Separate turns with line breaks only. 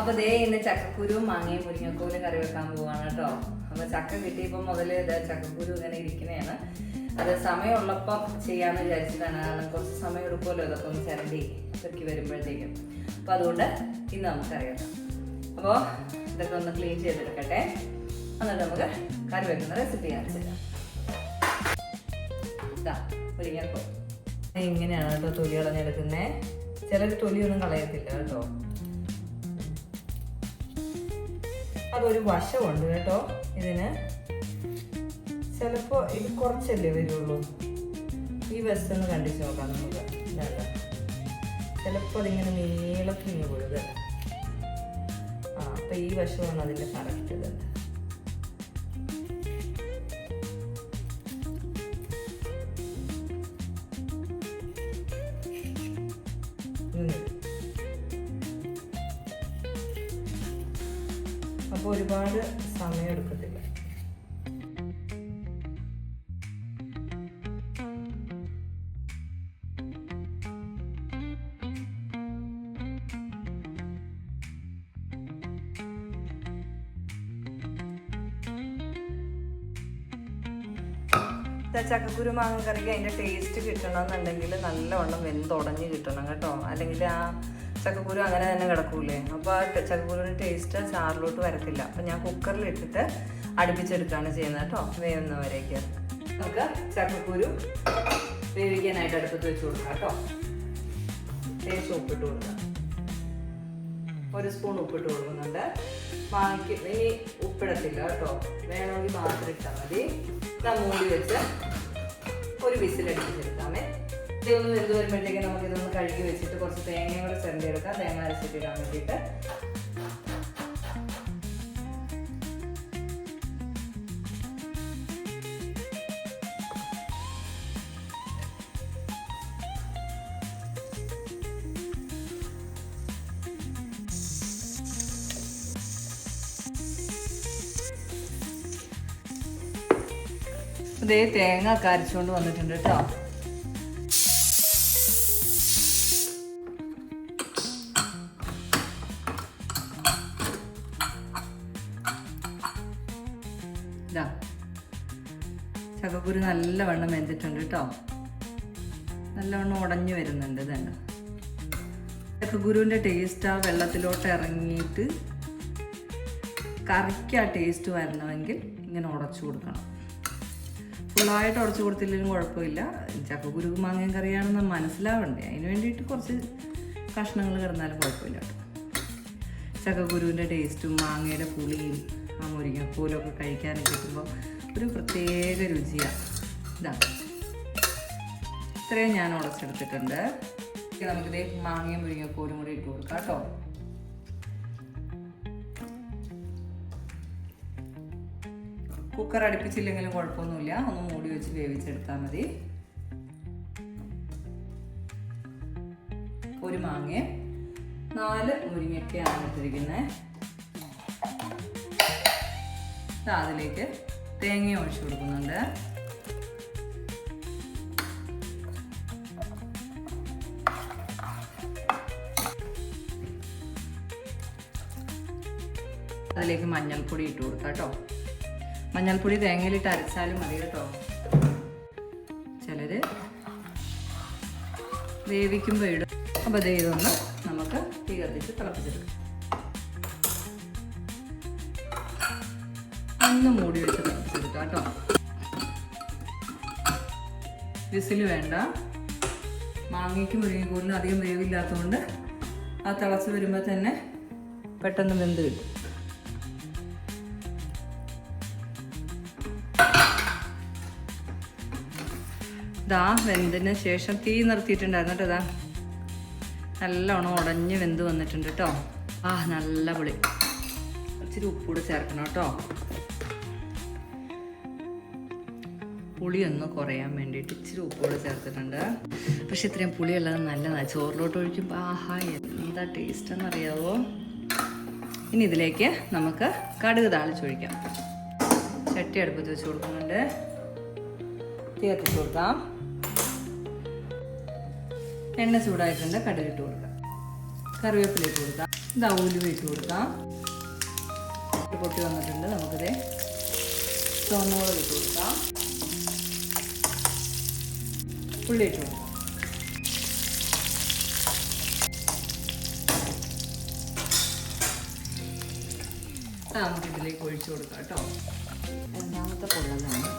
അപ്പോൾ ദേ ഇന്ന് ചക്കക്കുരുവും മാങ്ങയും മുരിങ്ങക്കോലും കറി വെക്കാൻ പോവാണ് കേട്ടോ. അപ്പോൾ ചക്ക കിട്ടിയപ്പോൾ മുതൽ ചക്കക്കുരു ഇങ്ങനെ ഇരിക്കുന്നതാണ്. അത് സമയമുള്ളപ്പം ചെയ്യാമെന്ന് വിചാരിച്ചിട്ടാണ്. കാരണം കുറച്ച് സമയം എടുക്കുമല്ലോ ഇതൊക്കെ ഒന്ന് ചിരണ്ടി ഇതൊക്കെ വരുമ്പോഴത്തേക്കും. അപ്പോൾ അതുകൊണ്ട് ഇന്ന് നമുക്കറിയാം. അപ്പോൾ ഇതൊക്കെ ഒന്ന് ക്ലീൻ ചെയ്തെടുക്കട്ടെ, എന്നിട്ട് നമുക്ക് കറി വെക്കുന്ന റെസിപ്പി കാണിച്ചിട്ടാം. ഇതാ മുരിങ്ങക്കോ ഇങ്ങനെയാണ് കേട്ടോ തൊലി കളഞ്ഞെടുക്കുന്നത്. ചിലർ തൊലിയൊന്നും കളയത്തില്ല കേട്ടോ. അതൊരു വശമുണ്ട് കേട്ടോ ഇതിന്. ചിലപ്പോൾ ഇത് കുറച്ചല്ലേ വരുള്ളൂ. ഈ വശത്തൊന്ന് കണ്ടിച്ച് നോക്കാം നമുക്ക്. ഇതല്ല, ചിലപ്പോൾ അതിങ്ങനെ നീളത്തിന് പോയത്. അപ്പം ഈ വശമാണ് അതിൻ്റെ കറക്റ്റ്. ഇത് അപ്പോൾ ഒരുപാട് സമയം എടുക്കത്തില്ല. ചക്കക്കുരു മാങ്ങ കറിക്ക് അതിൻ്റെ ടേസ്റ്റ് കിട്ടണമെന്നുണ്ടെങ്കിൽ നല്ലവണ്ണം വെന്തുടഞ്ഞ് കിട്ടണം കേട്ടോ. അല്ലെങ്കിൽ ആ ചക്കക്കുരു അങ്ങനെ തന്നെ കിടക്കൂലേ. അപ്പോൾ ആ ചക്കക്കുരുവിൻ്റെ ടേസ്റ്റ് ചാറിലോട്ട് വരത്തില്ല. അപ്പോൾ ഞാൻ കുക്കറിലിട്ടിട്ട് അടുപ്പിച്ചെടുക്കുകയാണ് ചെയ്യുന്നത് കേട്ടോ, വേവുന്നവരേക്ക്. നമുക്ക് ചക്കക്കുരു വേവിക്കാനായിട്ട് അടുപ്പത്ത് വെച്ച് കൊടുക്കാം കേട്ടോ. ലേശം ഉപ്പിട്ട് കൊടുക്കാം. 1 സ്പൂൺ ഉപ്പിട്ട് കൊടുക്കുന്നുണ്ട്. മാങ്ങയ്ക്ക് ഇനി ഉപ്പിടത്തില്ല കേട്ടോ, വേണമെങ്കിൽ മാത്രം ഇട്ടാൽ മതി. മൂടി വെച്ച് ഒരു വിസിലടിപ്പിച്ചെടുക്കാമേ. ഇതൊന്ന് വെന്ത് വരുമ്പോഴത്തേക്ക് നമുക്കിതൊന്ന് കഴുകി വെച്ചിട്ട് കുറച്ച് തേങ്ങയും കൂടെ ചിരണ്ടിയെടുക്കാം, തേങ്ങ അരച്ചിട്ടിടാൻ വേണ്ടിയിട്ട്. ഇതേ തേങ്ങ അരച്ചുകൊണ്ട് വന്നിട്ടുണ്ട് കേട്ടോ. ഇതാ ചക്കക്കുരു നല്ലവണ്ണം വെന്തിട്ടുണ്ട് കേട്ടോ. നല്ലവണ്ണം ഉടഞ്ഞു വരുന്നുണ്ട്. ഇതന്നെ ചക്കക്കുരുവിൻ്റെ ടേസ്റ്റ് ആ വെള്ളത്തിലോട്ട് ഇറങ്ങിയിട്ട് കറിക്ക് ആ ടേസ്റ്റ് വരണമെങ്കിൽ ഇങ്ങനെ ഉടച്ചു കൊടുക്കണം. ഫുള്ളായിട്ട് ഉടച്ചു കൊടുത്തില്ലെങ്കിലും കുഴപ്പമില്ല. ചക്കക്കുരു മാങ്ങയും കറിയാണെന്ന് മനസ്സിലാവണ്ടേ, അതിന് വേണ്ടിയിട്ട് കുറച്ച് കഷ്ണങ്ങൾ കിടന്നാലും കുഴപ്പമില്ല കേട്ടോ. ചക്കക്കുരുവിൻ്റെ ടേസ്റ്റും മാങ്ങയുടെ പുളിയും ആ മുരിങ്ങക്കോലൊക്കെ കഴിക്കാനൊക്കെ കിട്ടുമ്പോൾ ഒരു പ്രത്യേക രുചിയാണ്. ഇതാ ഇത്രയും ഞാൻ ഉടച്ചെടുത്തിട്ടുണ്ട്. നമുക്കിതേ മാങ്ങയും മുരിങ്ങക്കോലും കൂടി ഇട്ട് കൊടുക്കാം കേട്ടോ. കുക്കർ അടുപ്പിച്ചില്ലെങ്കിലും കുഴപ്പമൊന്നുമില്ല, ഒന്ന് മൂടി വെച്ച് വേവിച്ചെടുത്താൽ മതി. ഒരു മാങ്ങ 4 മുരിങ്ങയ്ക്കയാണ് ഇട്ടിരിക്കുന്നത്. അതിലേക്ക് തേങ്ങ ഒഴിച്ചു കൊടുക്കുന്നുണ്ട്. അതിലേക്ക് മഞ്ഞൾപ്പൊടി ഇട്ട് കൊടുക്കാം കേട്ടോ. മഞ്ഞൾപ്പൊടി തേങ്ങയിലിട്ട് അരച്ചാലും മതി കേട്ടോ. ചിലർ വേവിക്കുമ്പോൾ ഇടും. അപ്പോൾ ദേ ഇതൊന്ന് നമുക്ക് തീ കത്തിച്ച് തിളപ്പിച്ചെടുക്കാം. ഒന്ന് മൂടി വെച്ച് തിളപ്പിച്ചെടുക്കാം കേട്ടോ. വിസിൽ വേണ്ട. മാങ്ങയ്ക്കും മുരിങ്ങക്കോലിനും അധികം വേവില്ലാത്തതുകൊണ്ട് ആ തിളച്ച് വരുമ്പോൾ തന്നെ പെട്ടെന്ന് വെന്ത് കിട്ടും. ഇതാ വെന്തതിന് ശേഷം തീ നിർത്തിയിട്ടുണ്ടായിരുന്നു കേട്ടോ. ഇതാ നല്ലോണം ഉടഞ്ഞ് വെന്ത് വന്നിട്ടുണ്ട് കേട്ടോ. നല്ല പുളി. ഇച്ചിരി ഉപ്പൂടെ ചേർക്കണം കേട്ടോ, പുളിയൊന്ന് കുറയാൻ വേണ്ടിയിട്ട് ഇച്ചിരി ഉപ്പൂടെ ചേർത്തിട്ടുണ്ട്. പക്ഷെ ഇത്രയും പുളിയുള്ളത് നല്ലതാണ്. ചോറിലോട്ട് ഒഴിക്കുമ്പോൾ എന്താ ടേസ്റ്റ് എന്നറിയാവോ. ഇനി ഇതിലേക്ക് നമുക്ക് കടുക് താളിച്ചൊഴിക്കാം. ചട്ടി അടുപ്പത്ത് വെച്ച് കൊടുക്കുന്നുണ്ട്. തീ കത്തിച്ച് കൊടുക്കാം. എണ്ണ ചൂടായിട്ടുണ്ട്. കടുക് ഇട്ട് കൊടുക്കാം. കറിവേപ്പില ഇട്ട് കൊടുക്കാം. ഇതാ ഉലുവ ഇട്ട് കൊടുക്കാം. പൊട്ടി വന്നിട്ടുണ്ട്. നമുക്കിത് ചുവന്നമുളക് ഇട്ട് കൊടുക്കാം. ഉള്ളി ഇട്ട് കൊടുക്കാം. നമുക്കിതിലേക്ക് ഒഴിച്ചു കൊടുക്കാം കേട്ടോ. രണ്ടാമത്തെ പൊള്ളലാണ്.